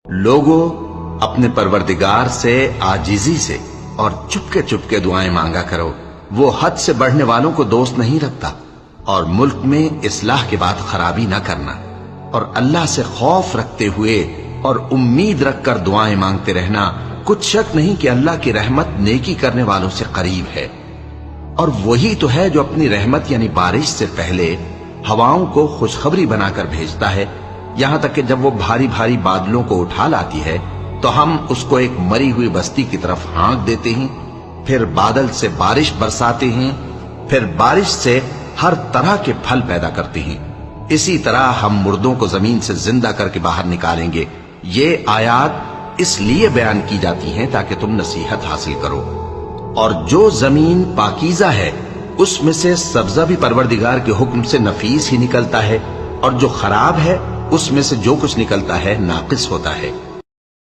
لوگوں اپنے پروردگار سے آجزی سے اور چپکے چپکے دعائیں مانگا کرو، وہ حد سے بڑھنے والوں کو دوست نہیں رکھتا، اور ملک میں اصلاح کے بعد خرابی نہ کرنا، اور اللہ سے خوف رکھتے ہوئے اور امید رکھ کر دعائیں مانگتے رہنا، کچھ شک نہیں کہ اللہ کی رحمت نیکی کرنے والوں سے قریب ہے۔ اور وہی تو ہے جو اپنی رحمت یعنی بارش سے پہلے ہواؤں کو خوشخبری بنا کر بھیجتا ہے، یہاں تک کہ جب وہ بھاری بھاری بادلوں کو اٹھا لاتی ہے تو ہم اس کو ایک مری ہوئی بستی کی طرف ہانک دیتے ہیں، پھر بادل سے بارش برساتے ہیں، پھر بارش سے ہر طرح کے پھل پیدا کرتے ہیں۔ اسی طرح ہم مردوں کو زمین سے زندہ کر کے باہر نکالیں گے۔ یہ آیات اس لیے بیان کی جاتی ہیں تاکہ تم نصیحت حاصل کرو۔ اور جو زمین پاکیزہ ہے اس میں سے سبزہ بھی پروردگار کے حکم سے نفیس ہی نکلتا ہے، اور جو خراب ہے اس میں سے جو کچھ نکلتا ہے ناقص ہوتا ہے۔